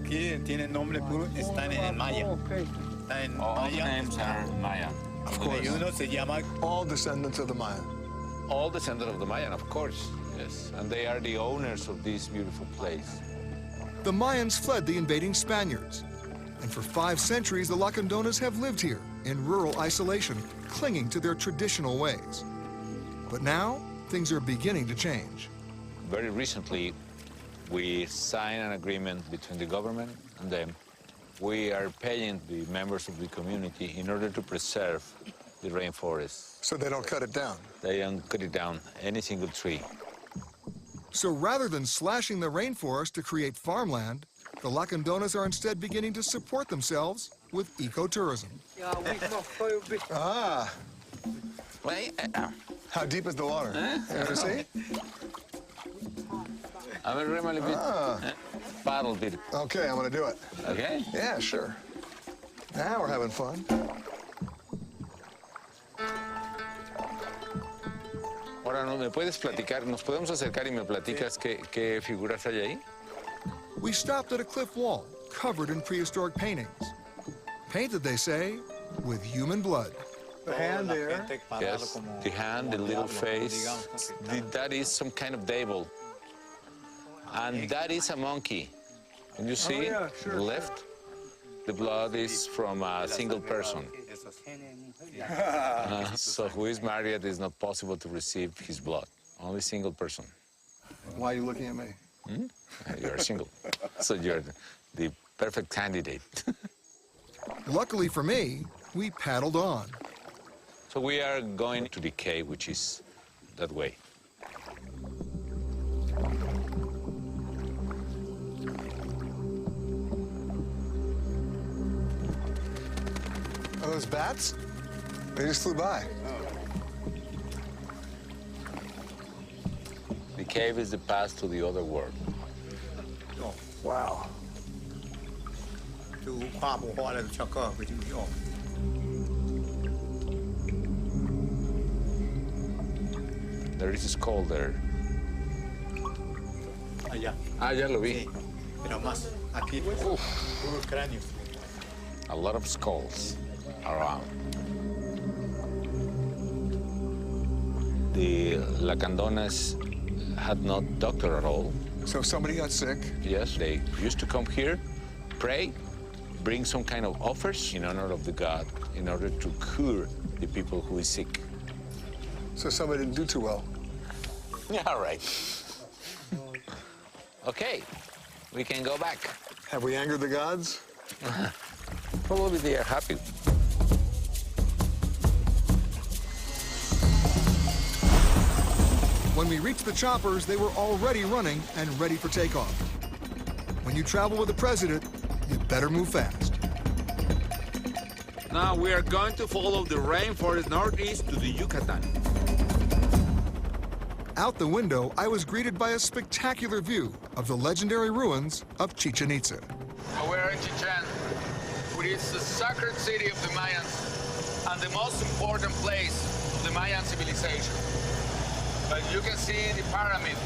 aquí tiene nombre puro, están en el maya. Están en All maya. names are Mayan. Of Y course. uno se llama All descendants of the Mayan. All descendants of the Mayan, of course, yes. And they are the owners of this beautiful place. The Mayans fled the invading Spaniards. And for 5 centuries, the Lacandones have lived here in rural isolation, clinging to their traditional ways. But now, things are beginning to change. Very recently, we signed an agreement between the government and them. We are paying the members of the community in order to preserve the rainforest. So they don't cut it down. They don't cut it down, any single tree. So rather than slashing the rainforest to create farmland, the Lacandones are instead beginning to support themselves with ecotourism. Ah, how deep is the water? You ever see? A ver, rémale bit. Paddle bit. Okay, I'm gonna do it. Okay? Yeah, sure. Now we're having fun. Ahora, ¿no me puedes platicar? ¿Nos podemos acercar y me platicas qué figuras hay ahí? We stopped at a cliff wall covered in prehistoric paintings. Painted, they say, with human blood. The hand there. Yes, the hand, the little face. That is some kind of devil. And that is a monkey. Can you see? yeah, sure, the left? The blood is from a single person. So who is married is not possible to receive his blood. Only single person. Why are you looking at me? You're single. So you're the perfect candidate. Luckily for me, we paddled on. So we are going to the cave, which is that way. Are those bats? They just flew by. The cave is the path to the other world. Wow. ดูความโหดแล้วช็อกเกอร์ไปดูที่ออก There is a skull there. allá. Ah, ya lo vi. Sí, pero más aquí puros cráneos. A lot of skulls around. The Lacandones had no doctor at all. So if somebody got sick, Yes, they used to come here, pray, bring some kind of offers in honor of the god in order to cure the people who is sick. so somebody didn't do too well. Yeah, right. Okay, we can go back. Have we angered the gods? Probably they are happy. When we reached the choppers, they were already running and ready for takeoff. When you travel with the president, you better move fast. Now we are going to follow the rainforest northeast to the Yucatan. Out the window, I was greeted by a spectacular view of the legendary ruins of Chichen Itza. We are in Chichen, which is the sacred city of the Mayans and the most important place of the Mayan civilization. But you can see the pyramid.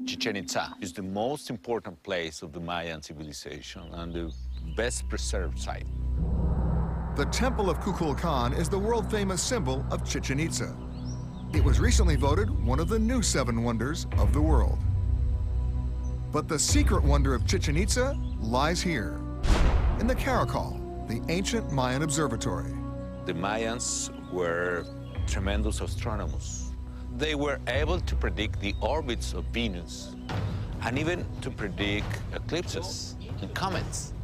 Chichen Itza is the most important place of the Mayan civilization and the best preserved site. The Temple of Kukulkan is the world-famous symbol of Chichen Itza. It was recently voted one of the new 7 wonders of the world. But the secret wonder of Chichen Itza lies here, in the Caracol, the ancient Mayan observatory. The Mayans were tremendous astronomers. They were able to predict the orbits of Venus and even to predict eclipses and comets.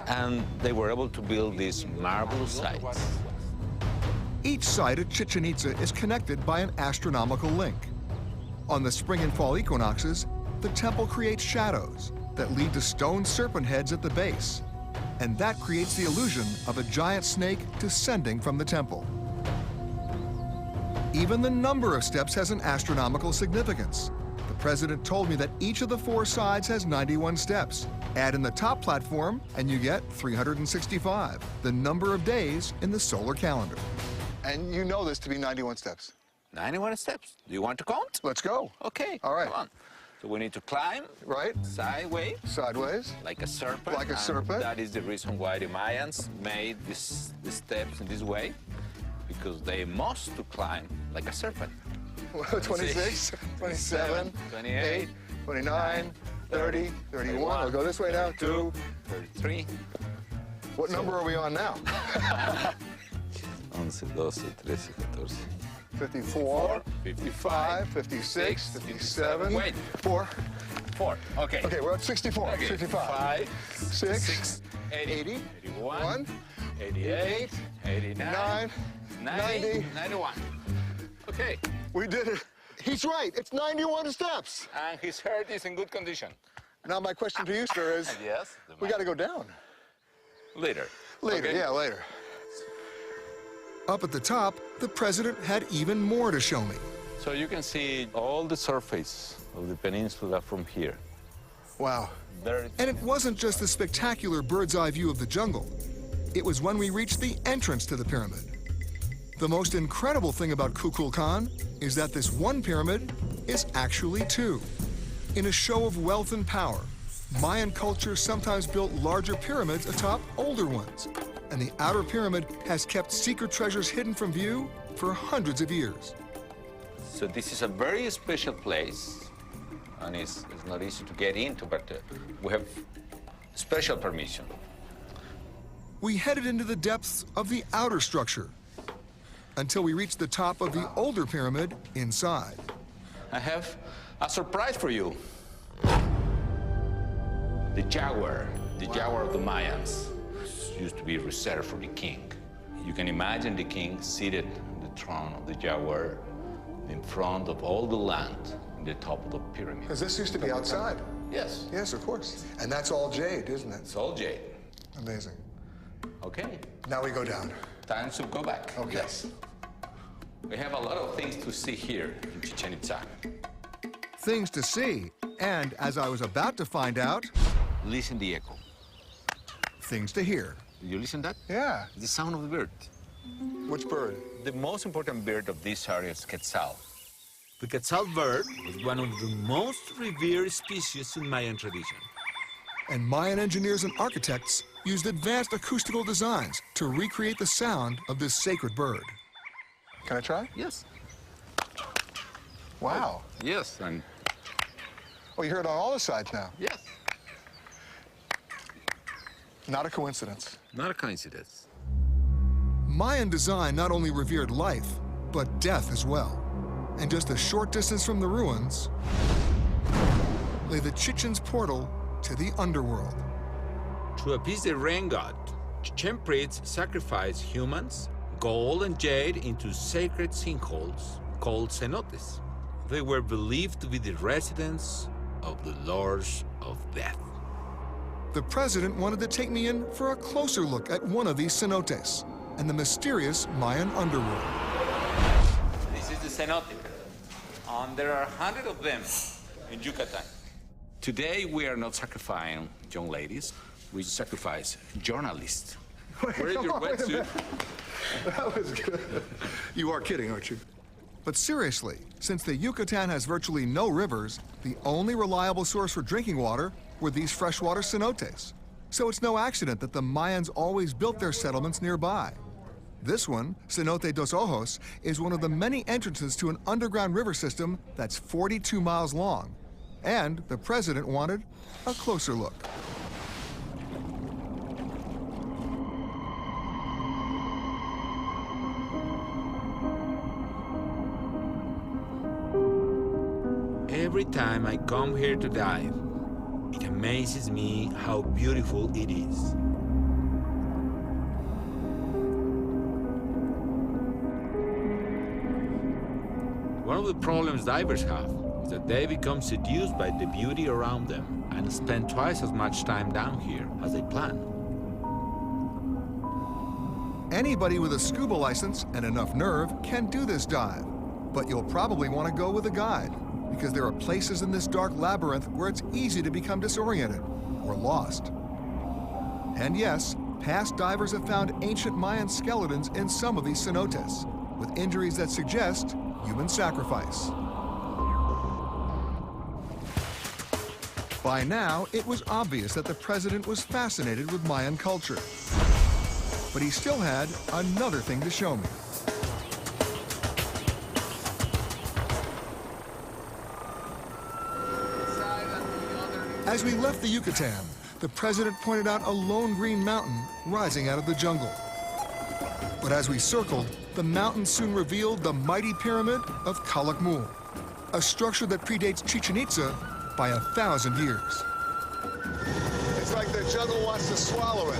And they were able to build these marvelous sites. Each site at Chichen Itza is connected by an astronomical link. On the spring and fall equinoxes, the temple creates shadows that lead to stone serpent heads at the base. And that creates the illusion of a giant snake descending from the temple. Even the number of steps has an astronomical significance. The president told me that each of the 4 sides has 91 steps. Add in the top platform, and you get 365, the number of days in the solar calendar. And you know this to be 91 steps. 91 steps. Do you want to count? Let's go. Okay. All right. Come on. So we need to climb Right? sideways, Sideways. like a serpent. Like a and serpent. That is the reason why the Mayans made the steps in this way, because they must to climb like a serpent. 26, 27, 28, 29, 30, 31. We'll go this way now. 2. 33. What number are we on now? 11, 12, 13, 14. 54, 55, 56, 57. Wait. 4. 4. Okay. Okay, we're at 64, Okay. 65. 5, 6, 80, 1, 88, 89, 9, 90. 91. Okay. We did it. He's right. It's 91 steps. And his heart is in good condition. Now my question to you, sir, is Yes. we got to go down. Later. Later, Okay. yeah, later. Up at the top, the president had even more to show me. So you can see all the surface of the peninsula from here. Wow. There. And it wasn't just the spectacular bird's-eye view of the jungle. It was when we reached the entrance to the pyramid. The most incredible thing about Kukulkan is that this one pyramid is actually two. In a show of wealth and power, Mayan culture sometimes built larger pyramids atop older ones, and the outer pyramid has kept secret treasures hidden from view for hundreds of years. So this is a very special place, and it's not easy to get into, but we have special permission. We headed into the depths of the outer structure until we reached the top of the older pyramid inside. I have a surprise for you. The jaguar of the Mayans, used to be reserved for the king. You can imagine the king seated on the throne of the jaguar in front of all the land in the top of the pyramid. Because this used to be outside. Yes, Yes, of course. And that's all jade, isn't it? it's all jade. Amazing. Okay, Now we go down. time to go back. Okay. Yes. We have a lot of things to see here in Chichen Itza. Things to see, and as I was about to find out, Listen the echo. things to hear. Did you listen to that? Yeah. The sound of the bird. Which bird? The most important bird of this area is quetzal. The quetzal bird was one of the most revered species in Mayan tradition. And Mayan engineers and architects used advanced acoustical designs to recreate the sound of this sacred bird. Can I try? Yes. Wow. Yes, and Oh, you heard it on all the sides now. yes. Not a coincidence. Not a coincidence. Mayan design not only revered life, but death as well. And just a short distance from the ruins lay the Chichen's portal to the underworld. To appease the rain god, Chichen priests sacrificed humans, gold and jade into sacred sinkholes called cenotes. They were believed to be the residence of the lords of death. The president wanted to take me in for a closer look at one of these cenotes and the mysterious Mayan underworld. This is the cenote. And there are 100 of them in Yucatan. Today, we are not sacrificing young ladies. We sacrifice journalists. Where is your wetsuit? That was good. You are kidding, aren't you? But seriously, since the Yucatan has virtually no rivers, the only reliable source for drinking water were these freshwater cenotes. So it's no accident that the Mayans always built their settlements nearby. This one, Cenote dos Ojos, is one of the many entrances to an underground river system that's 42 miles long. And the president wanted a closer look. Every time I come here to dive, it amazes me how beautiful it is. One of the problems divers have is that they become seduced by the beauty around them and spend twice as much time down here as they plan. Anybody with a scuba license and enough nerve can do this dive, but you'll probably want to go with a guide because there are places in this dark labyrinth where it's easy to become disoriented or lost. And yes, past divers have found ancient Mayan skeletons in some of these cenotes. with injuries that suggest human sacrifice. By now, it was obvious that the president was fascinated with Mayan culture. But he still had another thing to show me. As we left the Yucatan, the president pointed out a lone green mountain rising out of the jungle. But as we circled, the mountain soon revealed the mighty pyramid of Calakmul, a structure that predates Chichen Itza by 1,000 years. It's like the jungle wants to swallow it.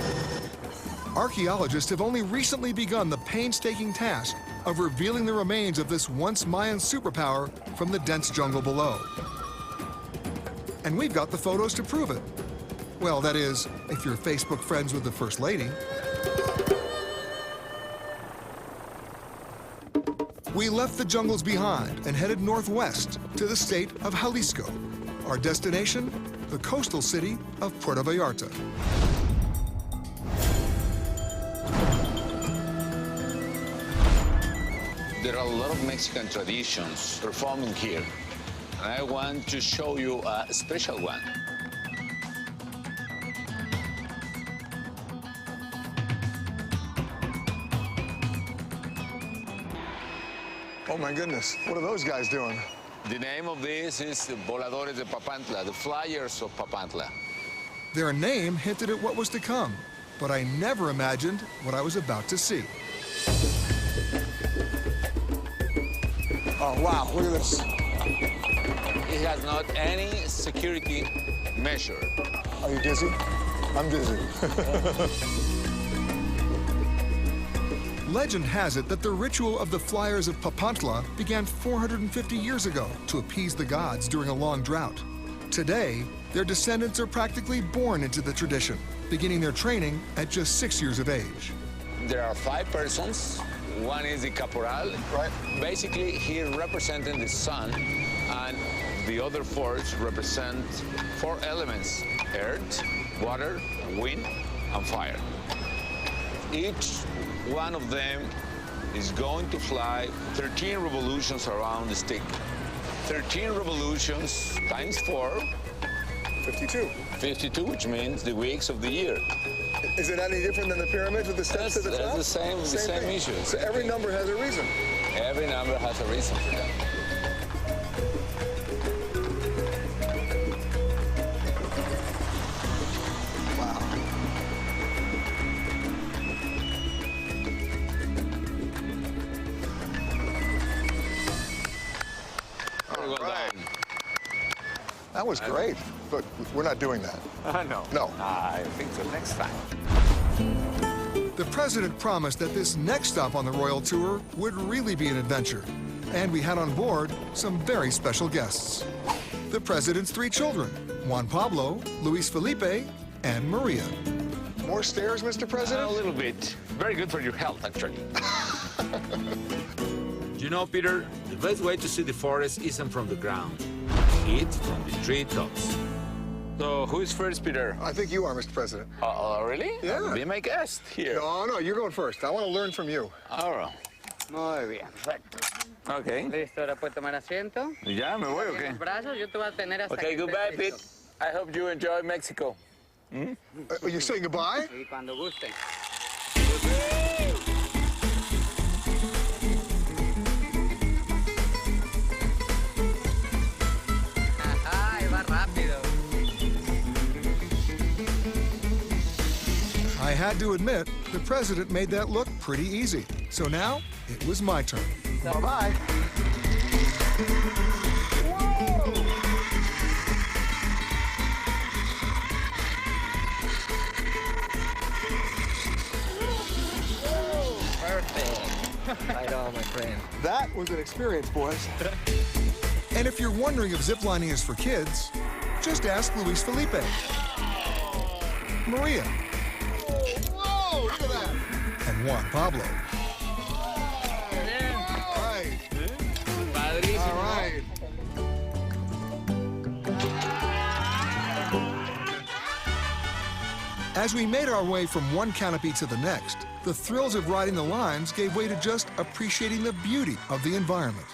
Archaeologists have only recently begun the painstaking task of revealing the remains of this once Mayan superpower from the dense jungle below. And we've got the photos to prove it. Well, that is, if you're Facebook friends with the First Lady. We left the jungles behind and headed northwest to the state of Jalisco. Our destination, the coastal city of Puerto Vallarta. There are a lot of Mexican traditions performing here, and I want to show you a special one. Oh my goodness, what are those guys doing? The name of this is the Voladores de Papantla, the Flyers of Papantla. Their name hinted at what was to come, but I never imagined what I was about to see. Oh wow, look at this. It has not any security measure. Are you dizzy? I'm dizzy. Legend has it that the ritual of the Flyers of Papantla began 450 years ago to appease the gods during a long drought. Today, their descendants are practically born into the tradition, beginning their training at just 6 years of age. There are 5 persons. One is the caporal. Right. Basically, he representing the sun, and the other 4 represent 4 elements: earth, water, wind, and fire. Each one of them is going to fly 13 revolutions around the stick. 13 revolutions times 4. 52. 52, which means the weeks of the year. Is it any different than the pyramids with the steps to the top? That's the same thing. issue. So every number has a reason. Every number has a reason for that. Very well done. That was great, but we're not doing that. No. No. I think so next time. The president promised that this next stop on the royal tour would really be an adventure, and we had on board some very special guests. The president's 3 children, Juan Pablo, Luis Felipe, and Maria. More stairs, Mr. President? A little bit. Very good for your health, actually. You know, Peter, the best way to see the forest isn't from the ground. It's from the treetops. So, who is first, Peter? I think you are, Mr. President. Really? Yeah. Be my guest here. No, you're going first. I want to learn from you. All right. Muy bien, perfecto. Okay. Listo, ahora puedes tomar asiento. Ya me voy, okay. Los brazos, yo te voy a tener hasta Okay, que goodbye, estés Pete. listo. I hope you enjoy Mexico. You're saying goodbye? Y cuando gusten. Ajá, va rápido. I had to admit, the president made that look pretty easy. So now, it was my turn. Bye-bye. Perfect. Right on, my friend. That was an experience, boys. And if you're wondering if ziplining is for kids, just ask Luis Felipe. Maria. Whoa, look at that. And Juan Pablo. All right. Padrísimo. All right. As we made our way from one canopy to the next, the thrills of riding the lines gave way to just appreciating the beauty of the environment.